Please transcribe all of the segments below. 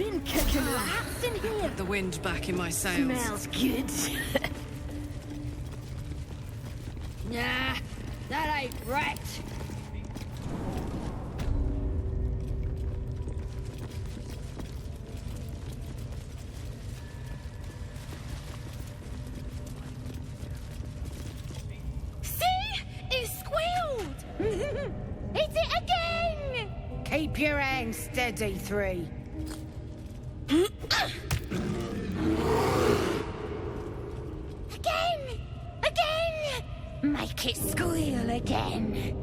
been cooking rats in here. The wind back in my sails. Smells good. Nah, that ain't right. Hit it again! Keep your hands steady, 3. Again! Make it squeal again.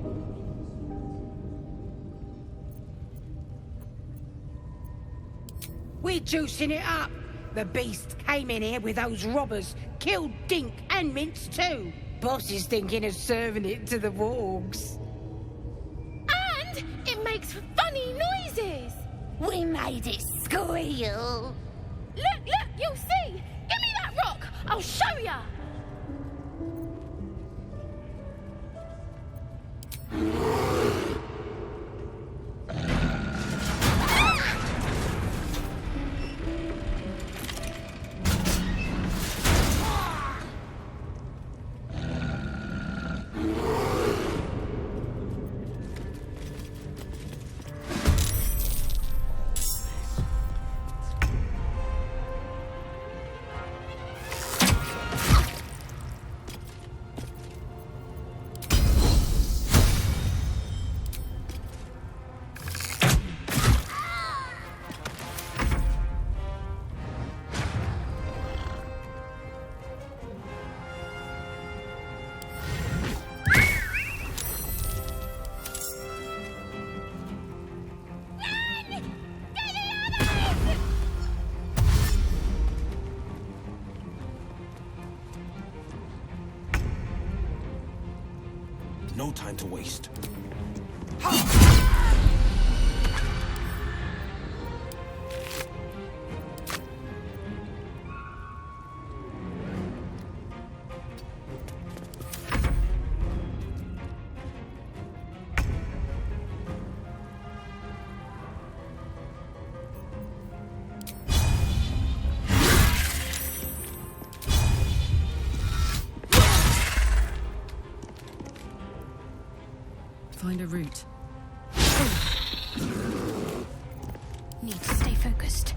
We're juicing it up. The beast came in here with those robbers, killed Dink and Mince too. Boss is thinking of serving it to the wargs. And it makes funny noises. We made it squeal. Look, you'll see. Give me that rock. I'll show ya. No time to waste. Find a route. Need to stay focused.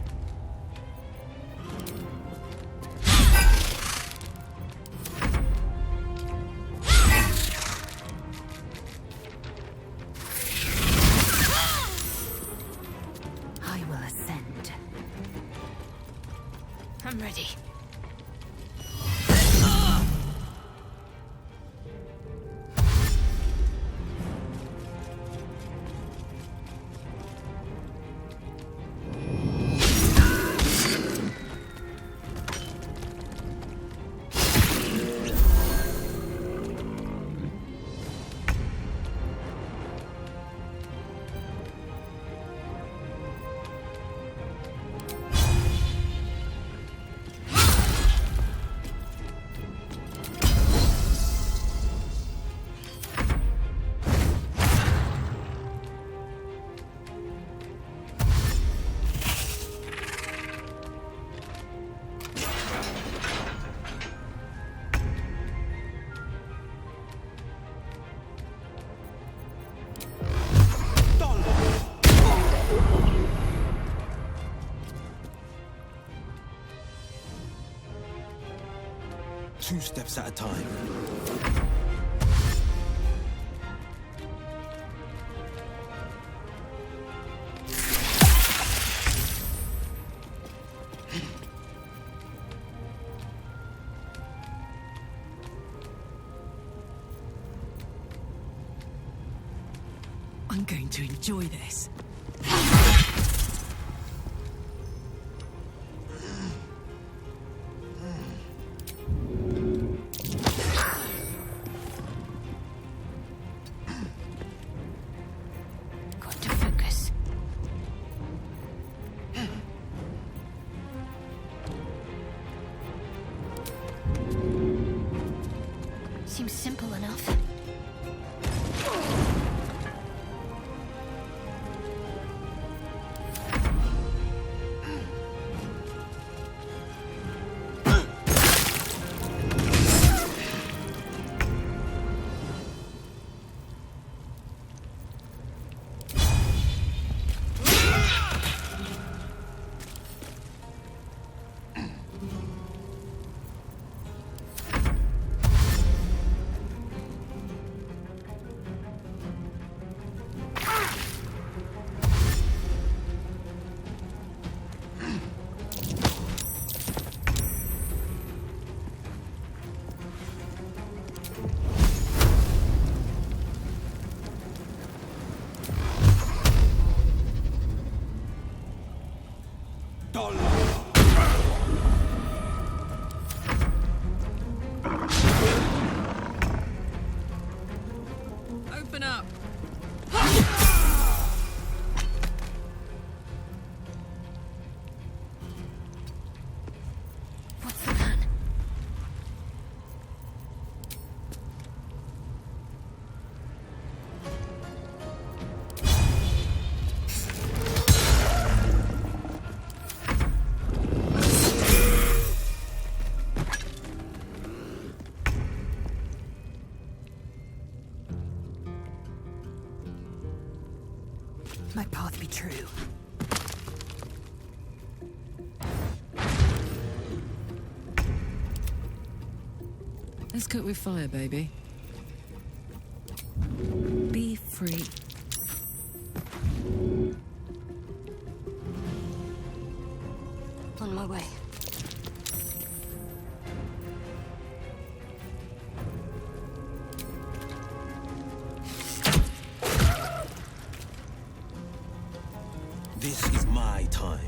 I will ascend. I'm ready. Two steps at a time. I'm going to enjoy this. Seems simple enough. What's the plan? My path be true. Let's cook with fire, baby. Be free. On my way. This is my time.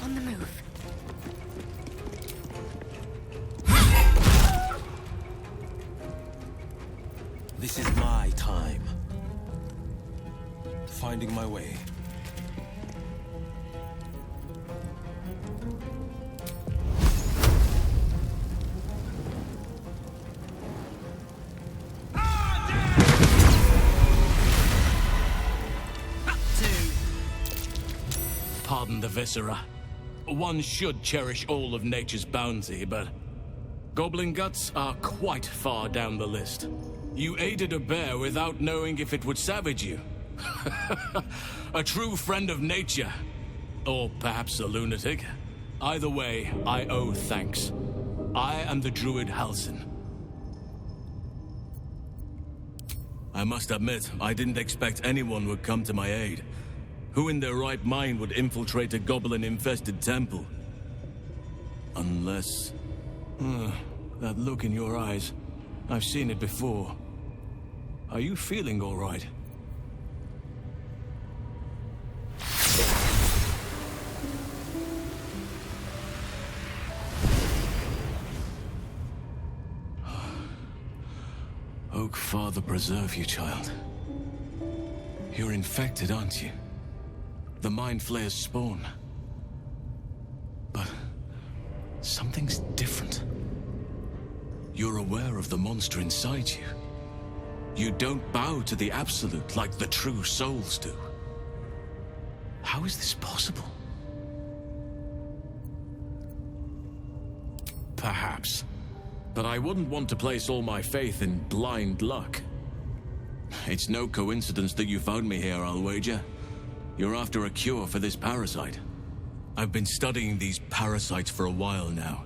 On the move. This is my time. Finding my way. Pardon the viscera. One should cherish all of nature's bounty, but goblin guts are quite far down the list. You aided a bear without knowing if it would savage you. A true friend of nature. Or perhaps a lunatic. Either way, I owe thanks. I am the druid Halsin. I must admit, I didn't expect anyone would come to my aid. Who in their right mind would infiltrate a goblin-infested temple? Unless... that look in your eyes. I've seen it before. Are you feeling all right? Oak Father preserve you, child. You're infected, aren't you? The Mind Flayer's spawn. But something's different. You're aware of the monster inside you. You don't bow to the Absolute like the true souls do. How is this possible? Perhaps. But I wouldn't want to place all my faith in blind luck. It's no coincidence that you found me here, I'll wager. You're after a cure for this parasite. I've been studying these parasites for a while now.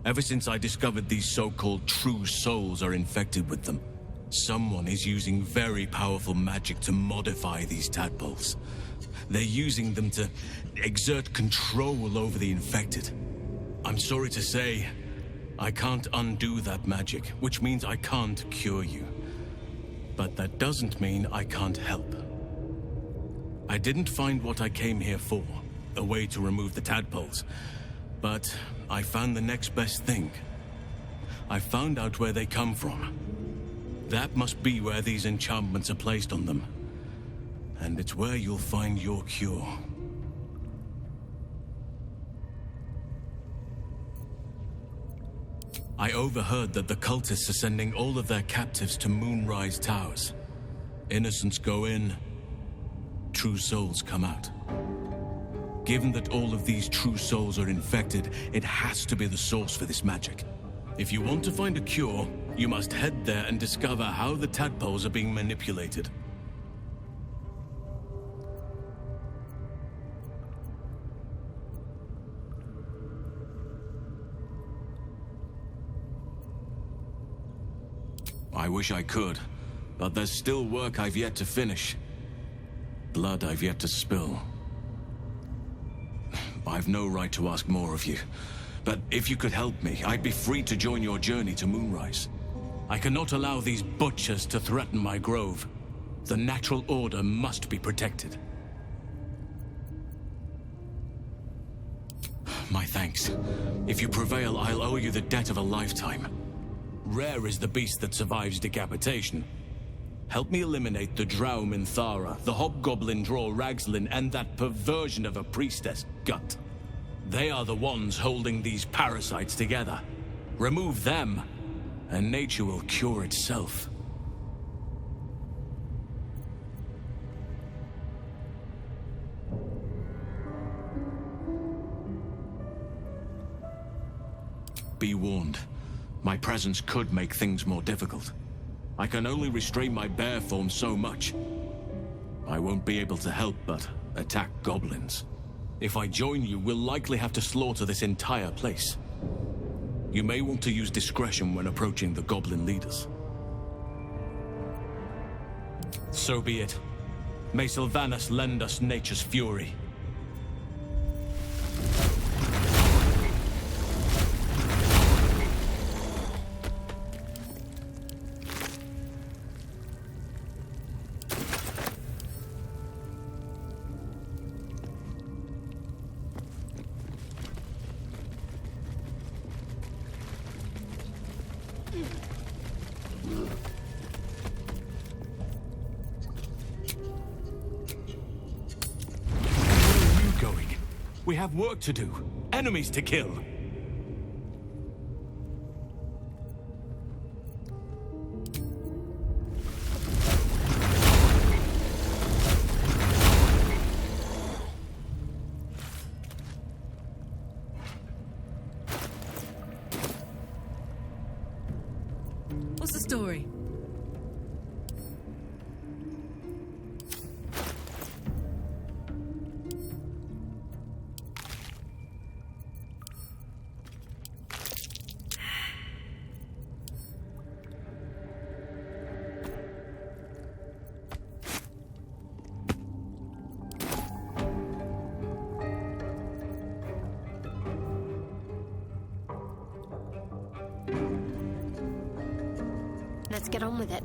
Ever since I discovered these so-called true souls are infected with them. Someone is using very powerful magic to modify these tadpoles. They're using them to exert control over the infected. I'm sorry to say, I can't undo that magic, which means I can't cure you. But that doesn't mean I can't help. I didn't find what I came here for, a way to remove the tadpoles. But I found the next best thing. I found out where they come from. That must be where these enchantments are placed on them. And it's where you'll find your cure. I overheard that the cultists are sending all of their captives to Moonrise Towers. Innocents go in, true souls come out. Given that all of these true souls are infected, it has to be the source for this magic. If you want to find a cure, you must head there and discover how the tadpoles are being manipulated. I wish I could, but there's still work I've yet to finish. Blood I've yet to spill. I've no right to ask more of you, but if you could help me, I'd be free to join your journey to Moonrise. I cannot allow these butchers to threaten my grove. The natural order must be protected. My thanks. If you prevail, I'll owe you the debt of a lifetime. Rare is the beast that survives decapitation. Help me eliminate the Drow Minthara, the Hobgoblin Draw Ragslin, and that perversion of a priestess, Gut. They are the ones holding these parasites together. Remove them, and nature will cure itself. Be warned. My presence could make things more difficult. I can only restrain my bear form so much. I won't be able to help but attack goblins. If I join you, we'll likely have to slaughter this entire place. You may want to use discretion when approaching the goblin leaders. So be it. May Sylvanus lend us nature's fury. We have work to do, enemies to kill. What's the story? Let's get on with it.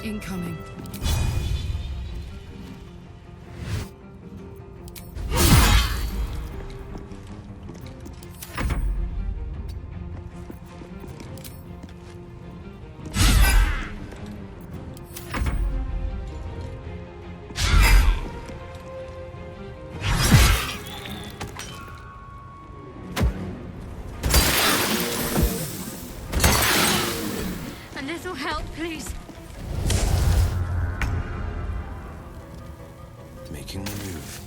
Incoming. A little help, please. Making the move.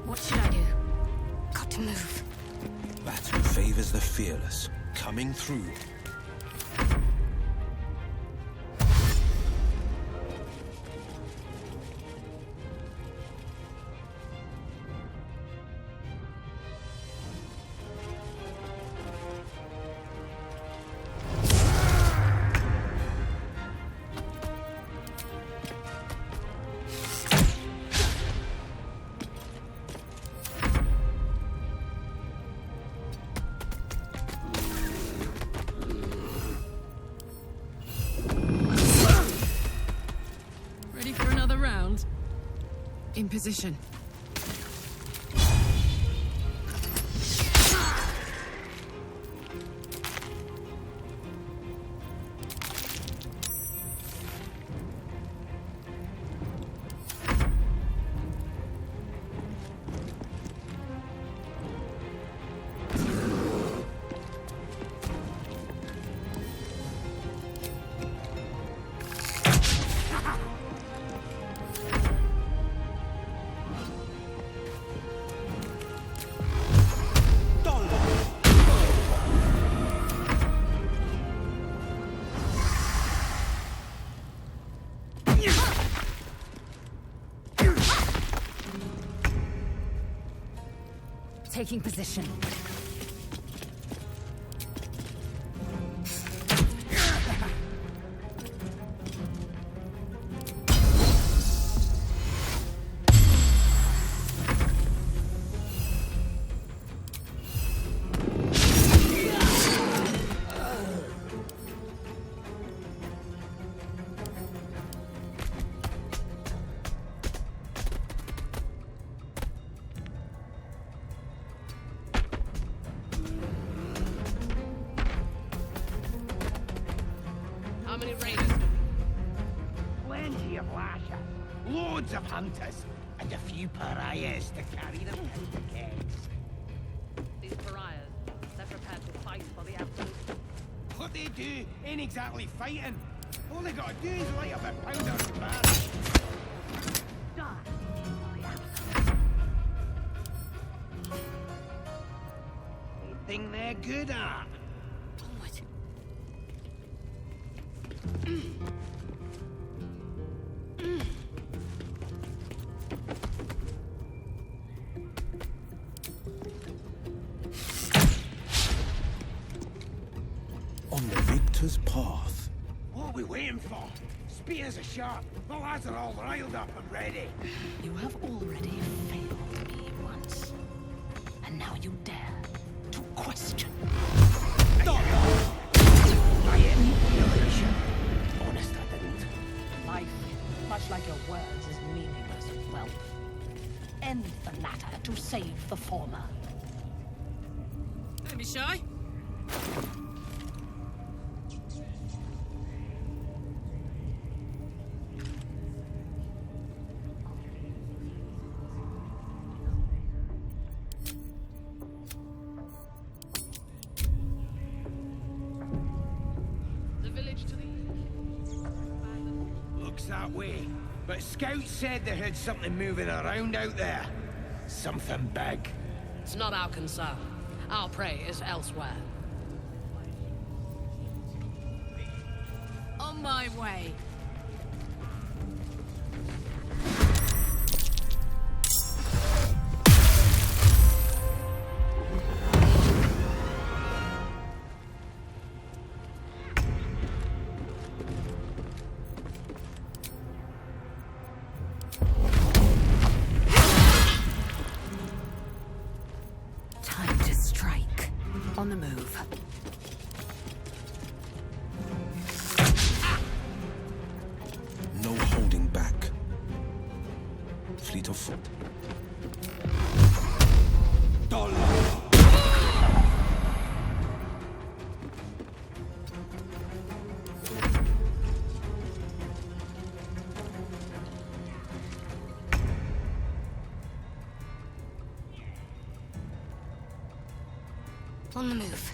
What should I do? Got to move. Battle favors the fearless. Coming through. Ready for another round? In position. Taking position. How many raiders? Plenty of lashes, loads of hunters, and a few pariahs to carry them to the kegs. These pariahs, they're prepared to fight for the absolute. What they do ain't exactly fighting. All they gotta do is light up a powder and barrel. Die for the absolute. Anything they're good at. On the victor's path. What are we waiting for? Spears are sharp. The lads are all riled up and ready. You have already failed me once. And now you dare to question. I ain't revelation. Honest, I didn't. Life much like your words is meaningless, well, end the latter to save the former. Don't be shy. That way. But scouts said they heard something moving around out there. Something big. It's not our concern. Our prey is elsewhere. On my way. On the move. No holding back. Fleet of foot. On the move.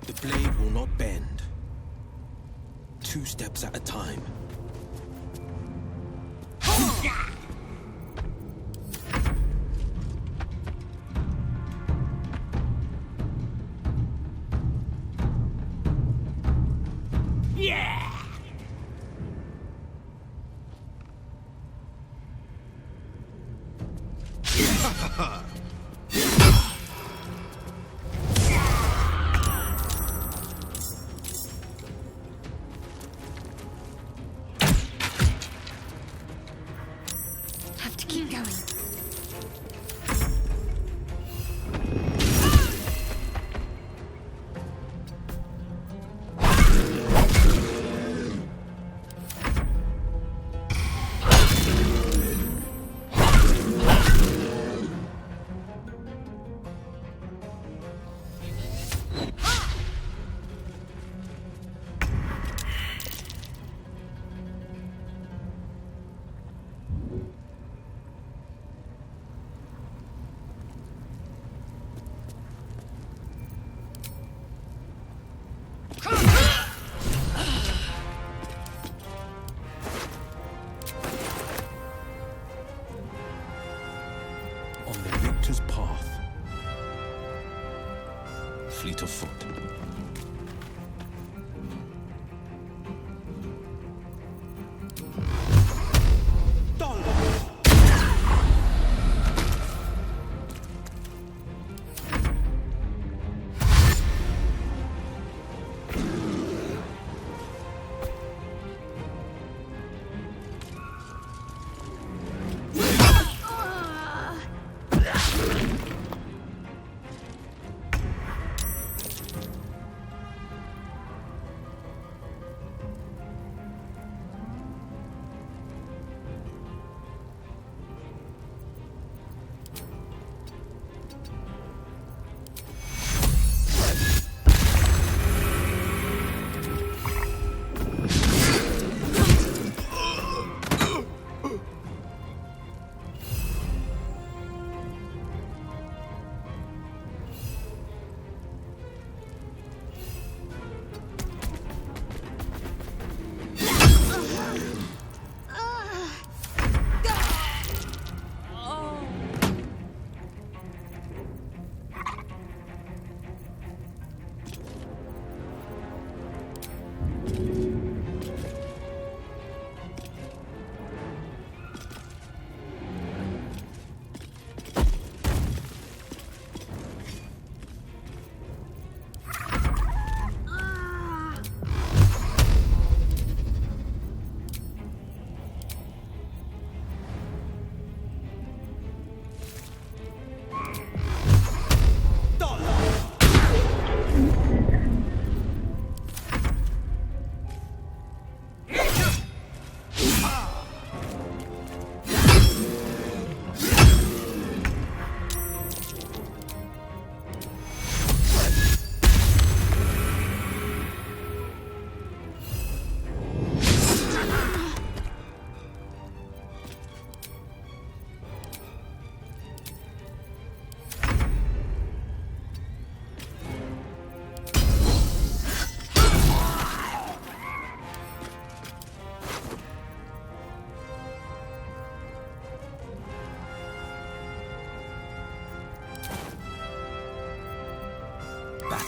The blade will not bend. 2 steps at a time. Have to keep going. On the victor's path. Fleet of foot.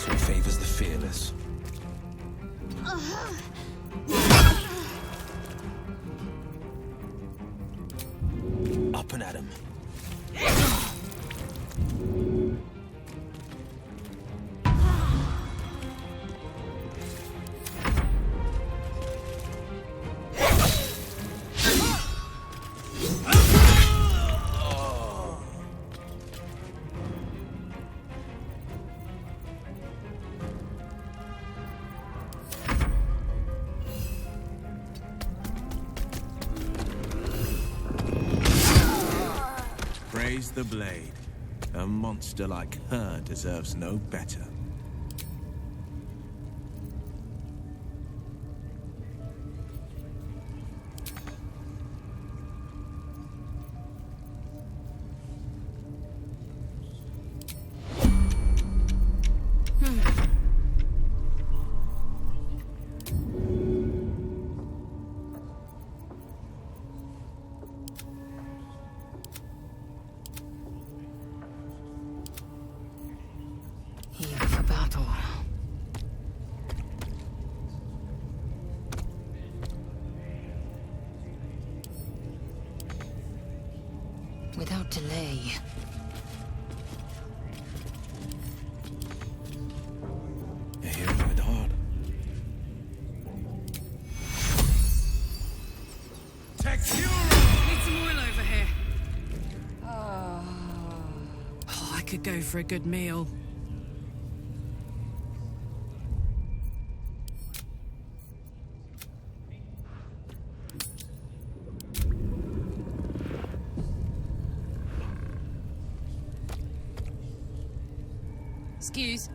Battle favors the fearless. Up and at him. Praise the blade. A monster like her deserves no better. Here for battle. Without delay. A hero at heart. Need some oil over here. Oh, I could go for a good meal. Excuse.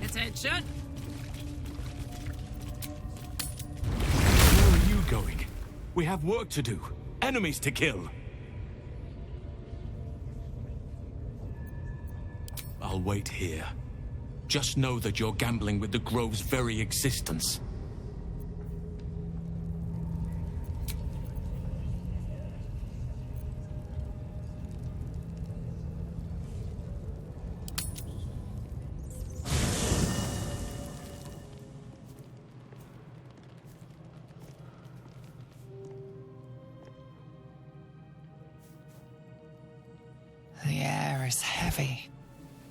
Attention. Where are you going? We have work to do. Enemies to kill. I'll wait here. Just know that you're gambling with the Grove's very existence. The air is heavy.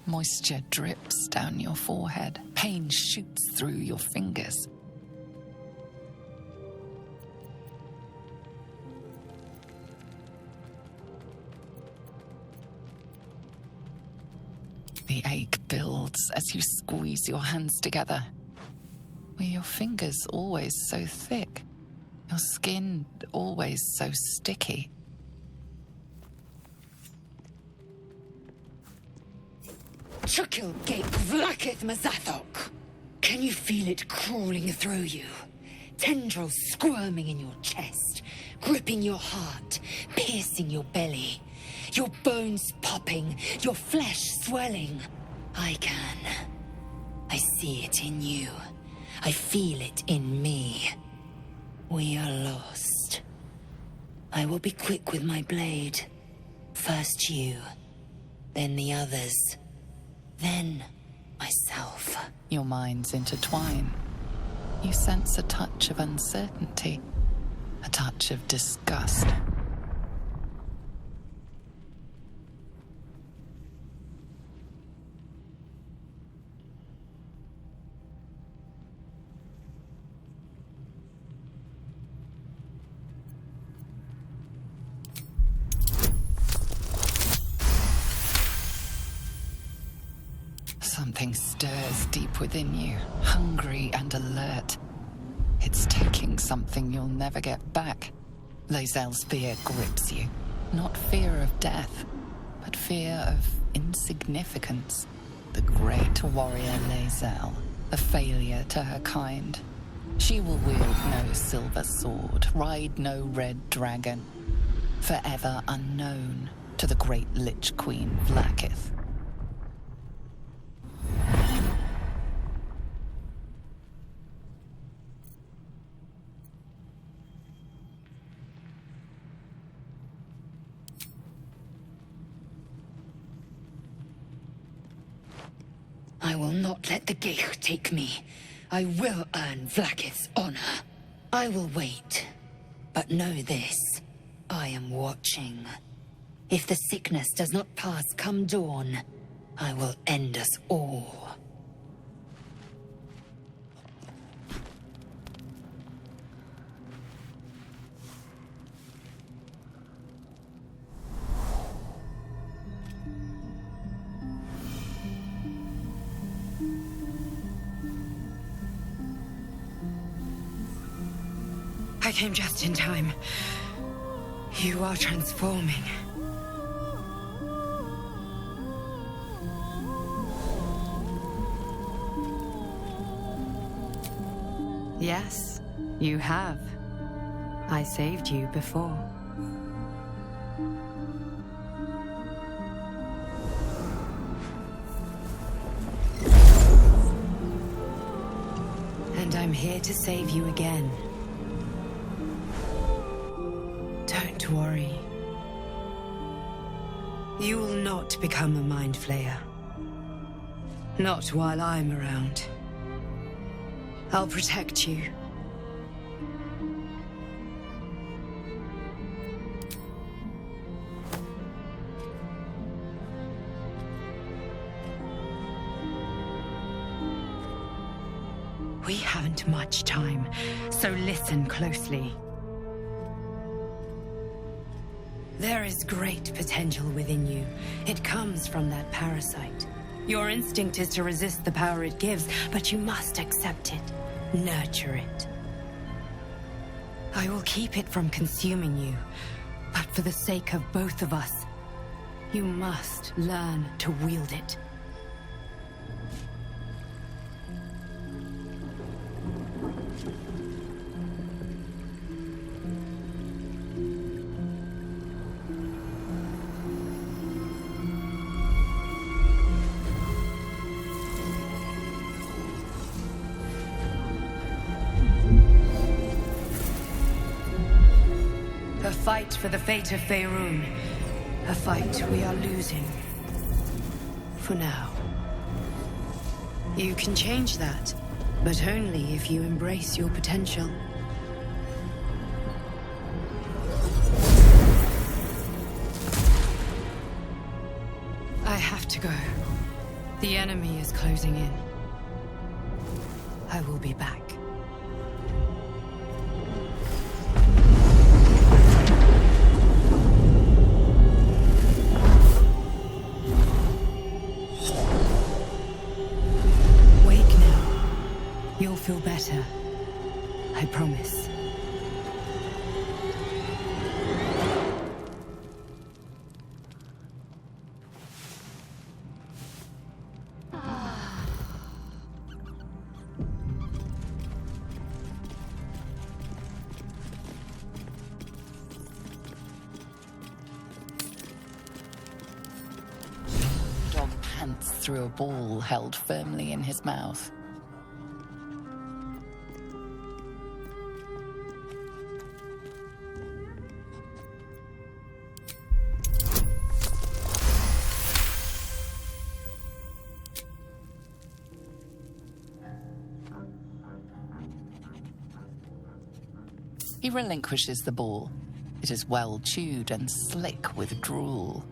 Moisture drips down your forehead. Pain shoots through your fingers. The ache builds as you squeeze your hands together. Were your fingers always so thick? Your skin always so sticky? Chukil gate vlaketh mazathok. Can you feel it crawling through you? Tendrils squirming in your chest, gripping your heart, piercing your belly. Your bones popping, your flesh swelling. I can. I see it in you. I feel it in me. We are lost. I will be quick with my blade. First you, then the others. Then, myself. Your minds intertwine. You sense a touch of uncertainty, a touch of disgust. Something stirs deep within you, hungry and alert. It's taking something you'll never get back. Lae'zel's fear grips you. Not fear of death, but fear of insignificance. The great warrior Lae'zel, a failure to her kind. She will wield no silver sword, ride no red dragon. Forever unknown to the great Lich Queen Vlakith. will not let the Geich take me. I will earn Vlaakith's honor. I will wait. But know this. I am watching. If the sickness does not pass come dawn, I will end us all. I came just in time. You are transforming. Yes, you have. I saved you before. And I'm here to save you again. Don't worry. You will not become a mind flayer. Not while I'm around. I'll protect you. We haven't much time, so listen closely. There is great potential within you. It comes from that parasite. Your instinct is to resist the power it gives, but you must accept it. Nurture it. I will keep it from consuming you, but for the sake of both of us, you must learn to wield it. A fight for the fate of Faerun. A fight we are losing. For now. You can change that, but only if you embrace your potential. I have to go. The enemy is closing in. I will be back. You'll feel better. I promise. Dog pants through a ball held firmly in his mouth. He relinquishes the ball. It is well chewed and slick with drool.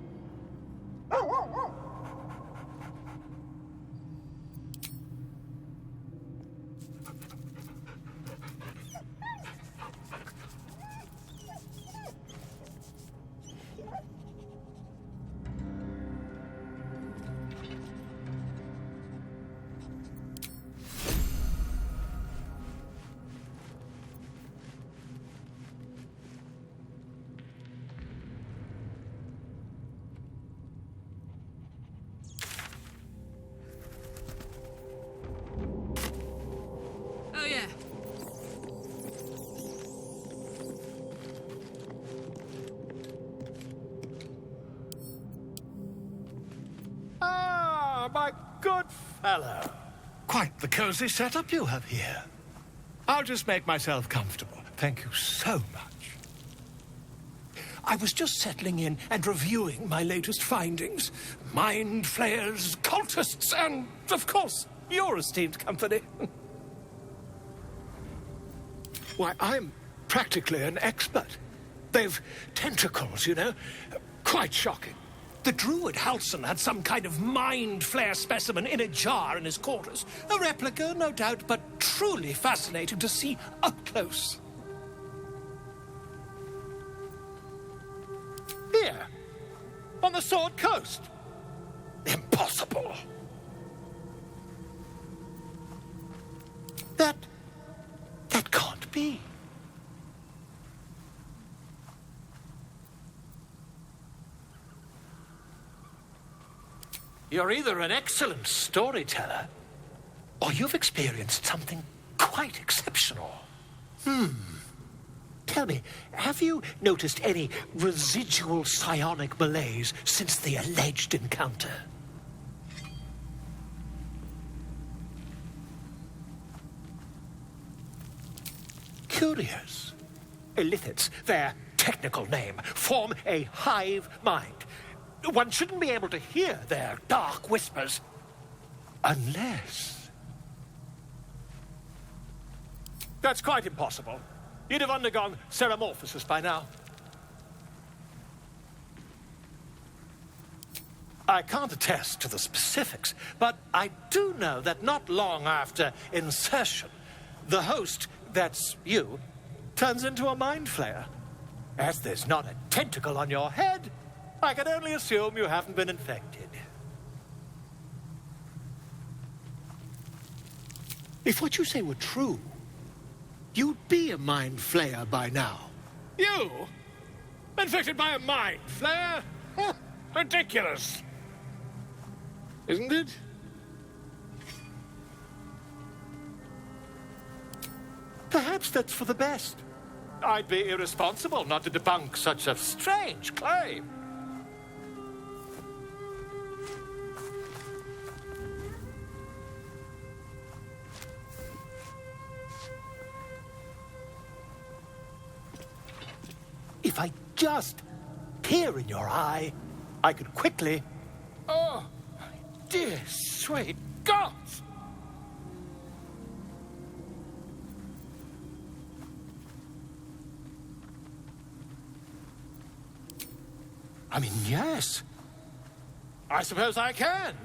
My good fellow. Quite the cozy setup you have here. I'll just make myself comfortable. Thank you so much. I was just settling in and reviewing my latest findings. Mind flayers, cultists, and, of course, your esteemed company. Why, I'm practically an expert. They've tentacles, you know. Quite shocking. The druid Halson had some kind of mind flare specimen in a jar in his quarters. A replica, no doubt, but truly fascinating to see up close. Here, on the Sword Coast. Impossible. That can't be. You're either an excellent storyteller, or you've experienced something quite exceptional. Tell me, have you noticed any residual psionic malaise since the alleged encounter? Curious. Illithids, their technical name, form a hive mind. One shouldn't be able to hear their dark whispers unless... That's quite impossible. You'd have undergone ceramorphosis by now. I can't attest to the specifics, but I do know that not long after insertion, the host, that's you, turns into a mind flayer. As there's not a tentacle on your head, I can only assume you haven't been infected. If what you say were true, you'd be a mind flayer by now. You? Infected by a mind flayer? Ridiculous. Isn't it? Perhaps that's for the best. I'd be irresponsible not to debunk such a strange claim. If I just peer in your eye, I could quickly... Oh, my dear, sweet God! I mean, yes. I suppose I can.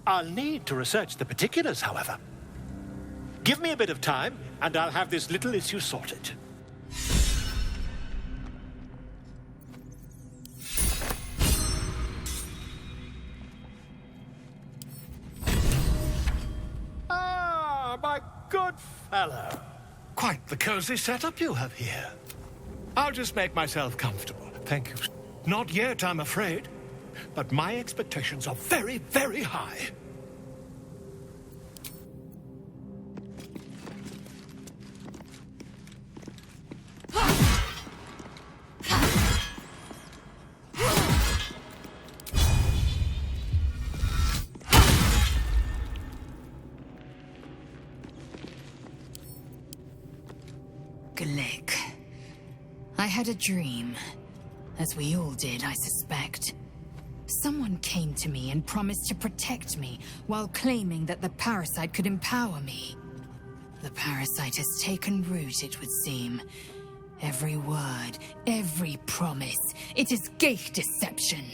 I'll need to research the particulars, however. Give me a bit of time, and I'll have this little issue sorted. Ah, my good fellow. Quite the cozy setup you have here. I'll just make myself comfortable. Thank you. Not yet, I'm afraid. But my expectations are very, very high. Glick. I had a dream. As we all did, I suspect. Someone came to me and promised to protect me, while claiming that the parasite could empower me. The parasite has taken root, it would seem. Every word, every promise, it is Geich deception.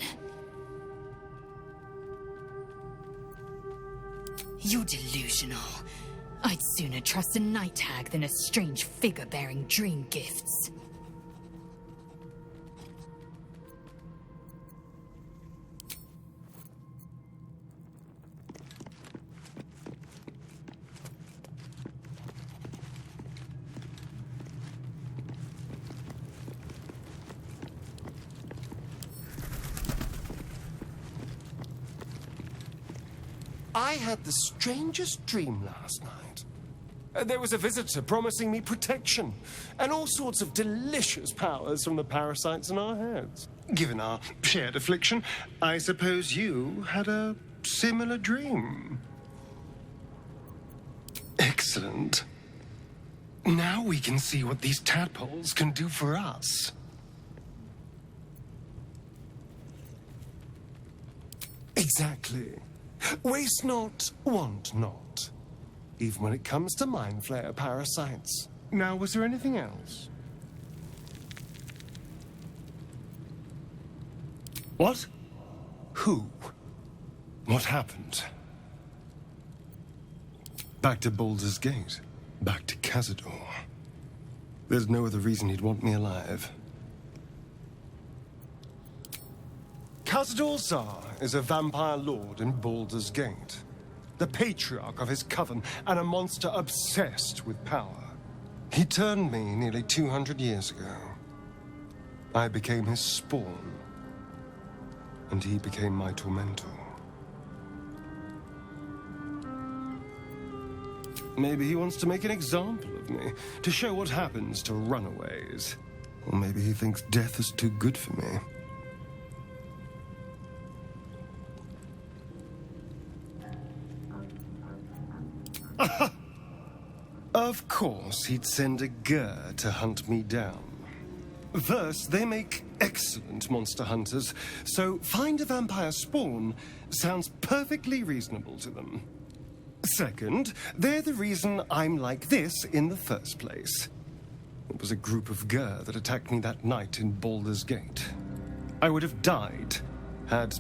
You're delusional. I'd sooner trust a night hag than a strange figure bearing dream gifts. I had the strangest dream last night. There was a visitor promising me protection and all sorts of delicious powers from the parasites in our heads. Given our shared affliction, I suppose you had a similar dream. Excellent. Now we can see what these tadpoles can do for us. Exactly. Waste not, want not. Even when it comes to mind flayer parasites. Now, was there anything else? What? Who? What happened? Back to Baldur's Gate. Back to Cazador. There's no other reason he'd want me alive. Cazador Zar is a vampire lord in Baldur's Gate. The patriarch of his coven and a monster obsessed with power. He turned me nearly 200 years ago. I became his spawn. And he became my tormentor. Maybe he wants to make an example of me, to show what happens to runaways. Or maybe he thinks death is too good for me. Of course, he'd send a Gur to hunt me down. First, they make excellent monster hunters, so find a vampire spawn sounds perfectly reasonable to them. Second, they're the reason I'm like this in the first place. It was a group of Gur that attacked me that night in Baldur's Gate. I would have died had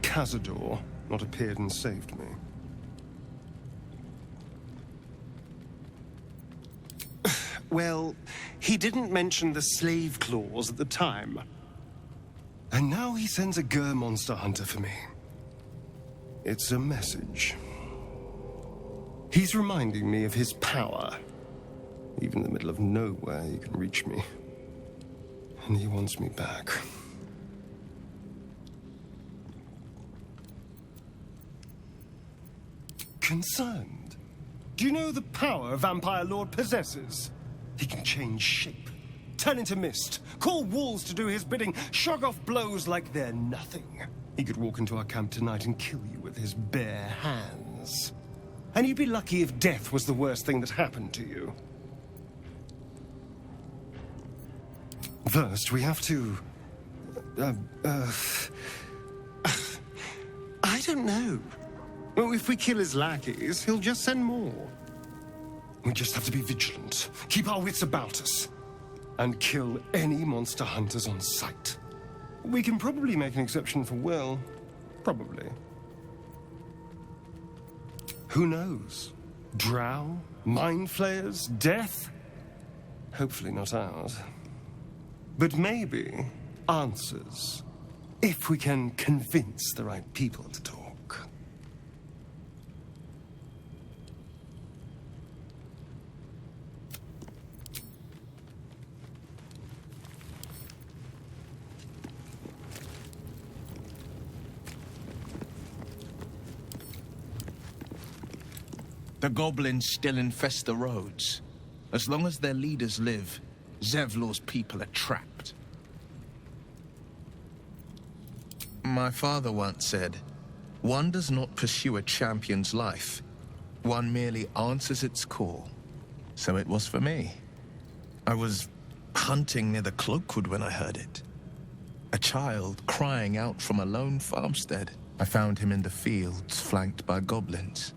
Cazador not appeared and saved me. Well, he didn't mention the slave clause at the time. And now he sends a Gur monster hunter for me. It's a message. He's reminding me of his power. Even in the middle of nowhere, he can reach me. And he wants me back. Concerned? Do you know the power a vampire lord possesses? He can change shape, turn into mist, call walls to do his bidding, shrug off blows like they're nothing. He could walk into our camp tonight and kill you with his bare hands. And you'd be lucky if death was the worst thing that happened to you. First, we have to... I don't know. Well, if we kill his lackeys, he'll just send more. We just have to be vigilant, keep our wits about us, and kill any monster hunters on sight. We can probably make an exception for Will. Probably. Who knows? Drow? Mind flayers? Death? Hopefully not ours. But maybe answers, if we can convince the right people to talk. The goblins still infest the roads. As long as their leaders live, Zevlor's people are trapped. My father once said, "One does not pursue a champion's life. One merely answers its call." So it was for me. I was hunting near the Cloakwood when I heard it. A child crying out from a lone farmstead. I found him in the fields, flanked by goblins.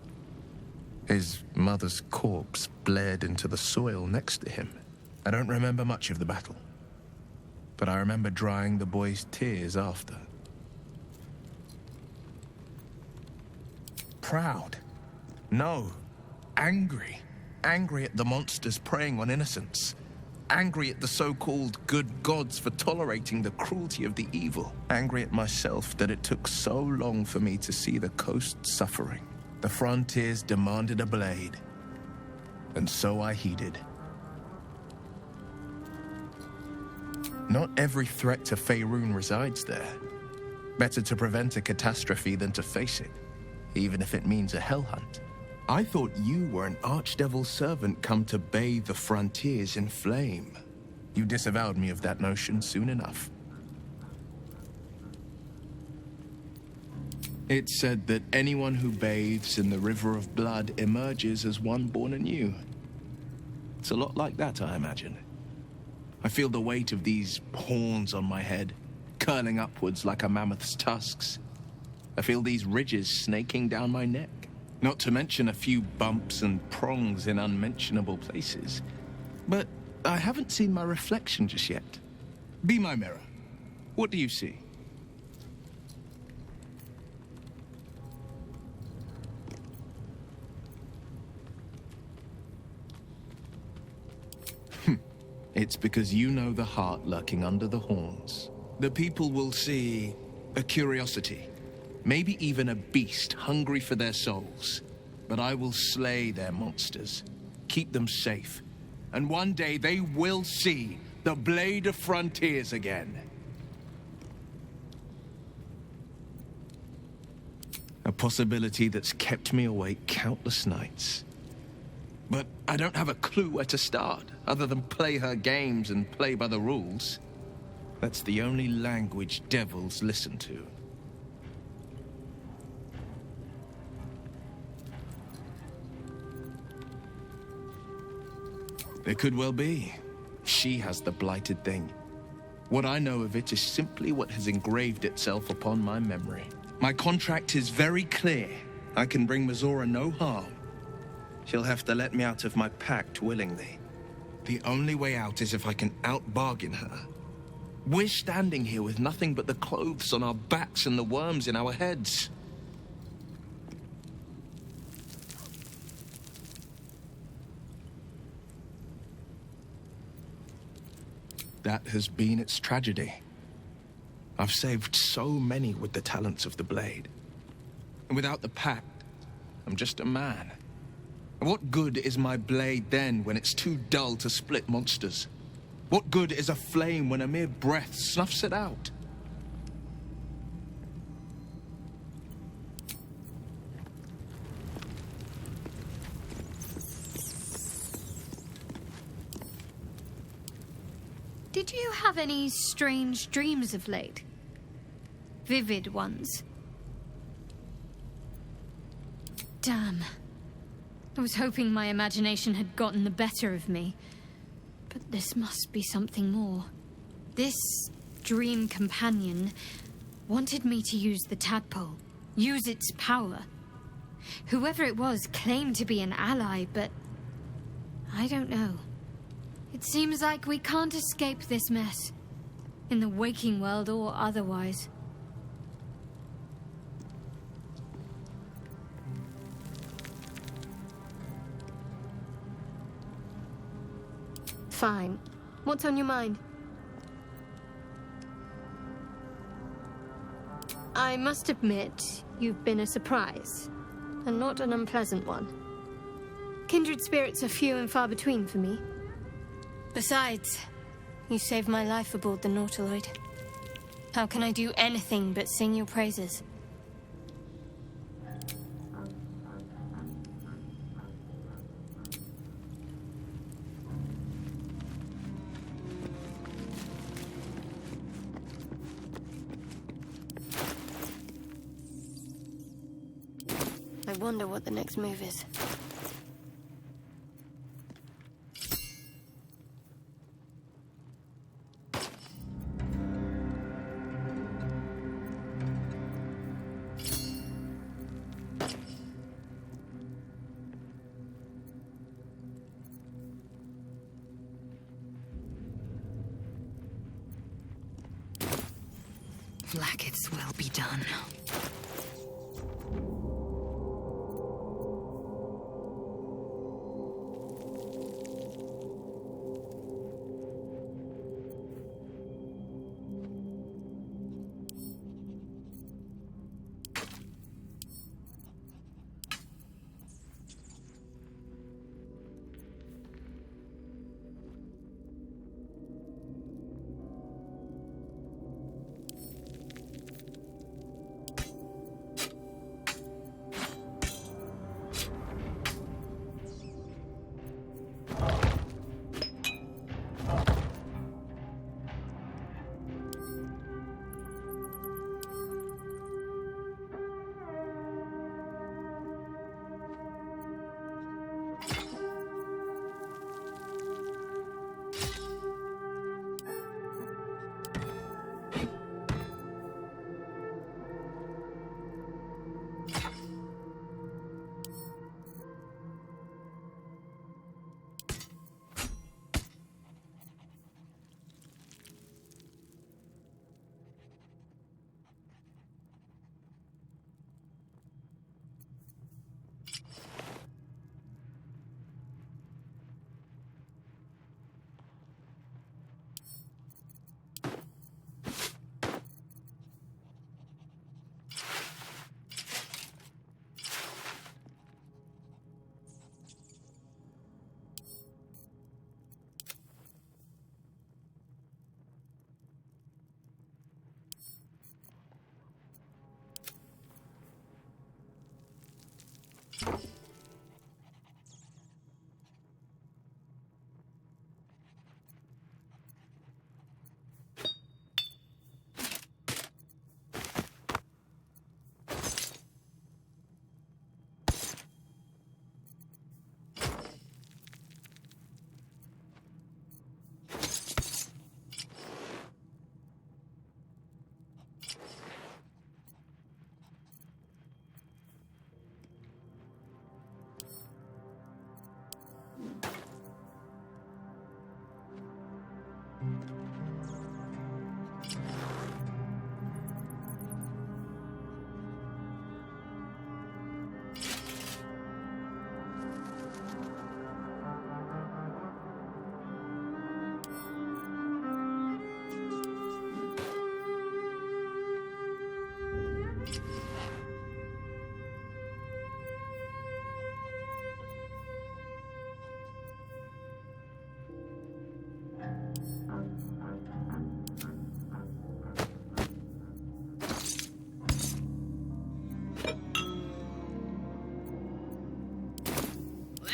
His mother's corpse bled into the soil next to him. I don't remember much of the battle, but I remember drying the boy's tears after. Proud? No. Angry. Angry at the monsters preying on innocents. Angry at the so-called good gods for tolerating the cruelty of the evil. Angry at myself that it took so long for me to see the coast suffering. The frontiers demanded a blade, and so I heeded. Not every threat to Faerun resides there. Better to prevent a catastrophe than to face it, even if it means a hell hunt. I thought you were an archdevil's servant come to bathe the frontiers in flame. You disavowed me of that notion soon enough. It said that anyone who bathes in the river of blood emerges as one born anew. It's a lot like that, I imagine. I feel the weight of these horns on my head, curling upwards like a mammoth's tusks. I feel these ridges snaking down my neck. Not to mention a few bumps and prongs in unmentionable places. But I haven't seen my reflection just yet. Be my mirror. What do you see? It's because you know the heart lurking under the horns. The people will see a curiosity, maybe even a beast hungry for their souls. But I will slay their monsters, keep them safe, and one day they will see the Blade of Frontiers again. A possibility that's kept me awake countless nights. But I don't have a clue where to start, other than play her games and play by the rules. That's the only language devils listen to. It could well be. She has the blighted thing. What I know of it is simply what has engraved itself upon my memory. My contract is very clear. I can bring Mazora no harm. She'll have to let me out of my pact willingly. The only way out is if I can out-bargain her. We're standing here with nothing but the clothes on our backs and the worms in our heads. That has been its tragedy. I've saved so many with the talents of the blade. And without the pact, I'm just a man. What good is my blade then when it's too dull to split monsters? What good is a flame when a mere breath snuffs it out? Did you have any strange dreams of late? Vivid ones? Damn. I was hoping my imagination had gotten the better of me. But this must be something more. This dream companion wanted me to use the tadpole, use its power. Whoever it was claimed to be an ally, but I don't know. It seems like we can't escape this mess, in the waking world or otherwise. Fine. What's on your mind? I must admit, you've been a surprise, and not an unpleasant one. Kindred spirits are few and far between for me. Besides, you saved my life aboard the Nautiloid. How can I do anything but sing your praises? I wonder what the next move is. Blackets will be done.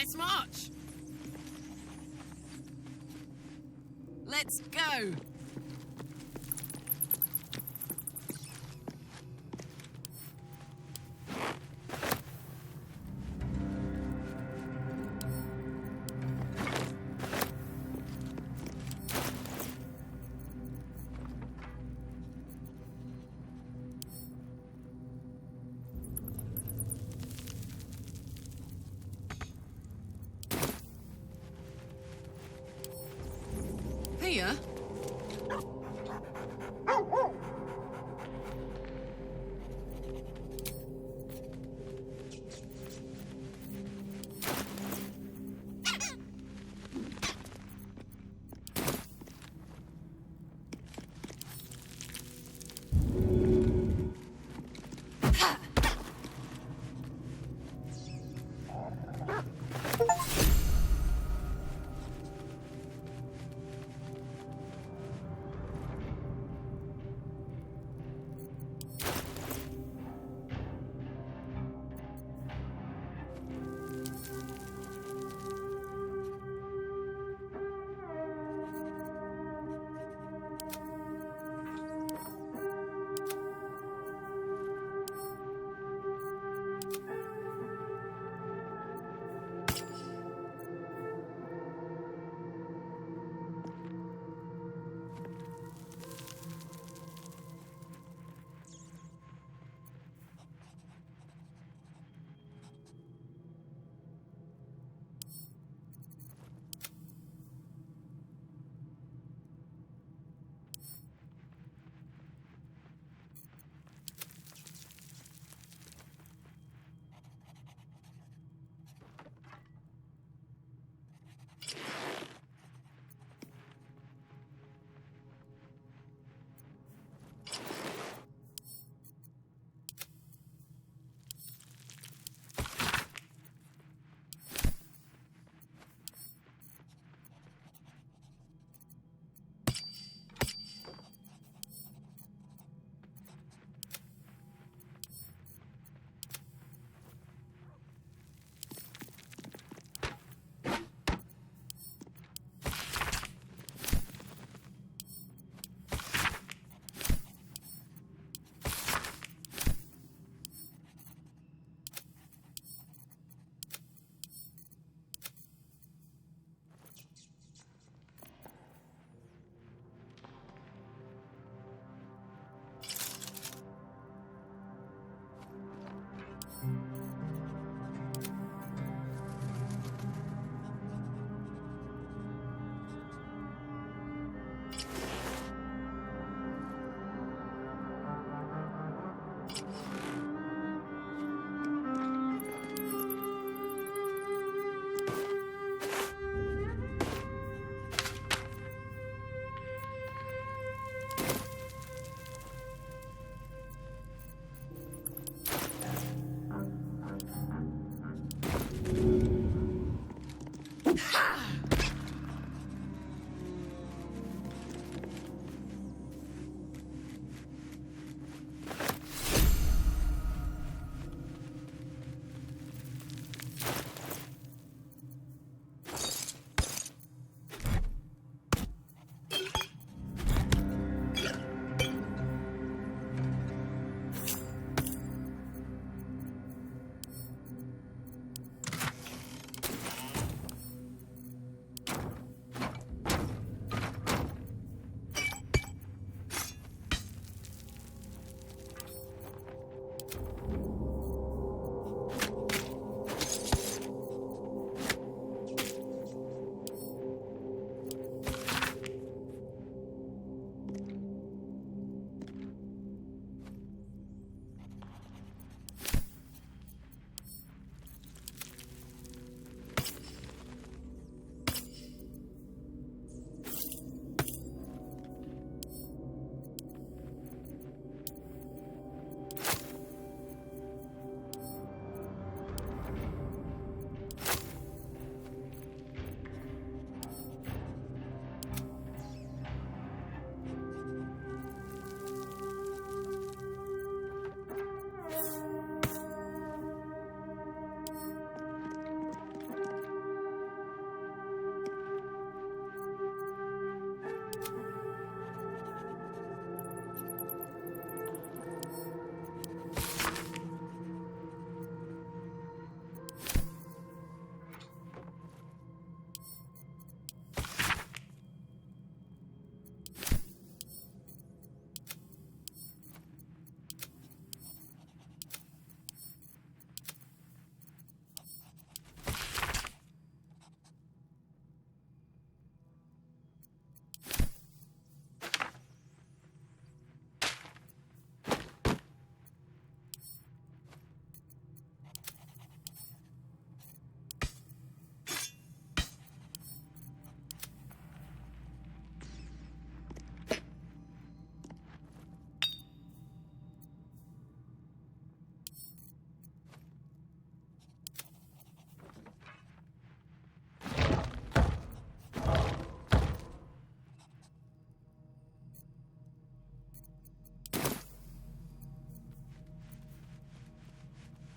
Let's march! Let's go! Here?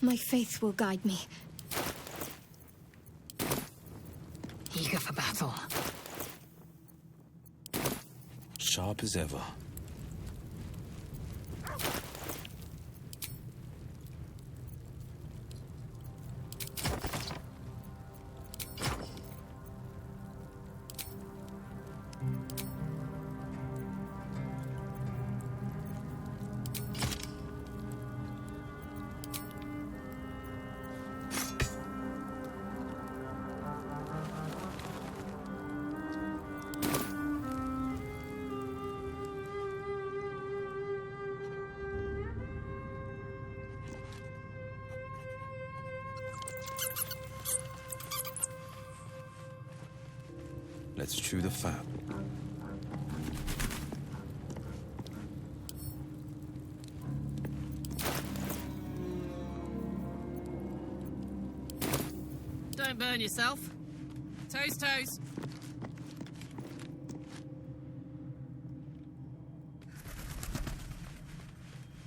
My faith will guide me. Eager for battle. Sharp as ever. Let's chew the fat. Don't burn yourself. Toes, toes.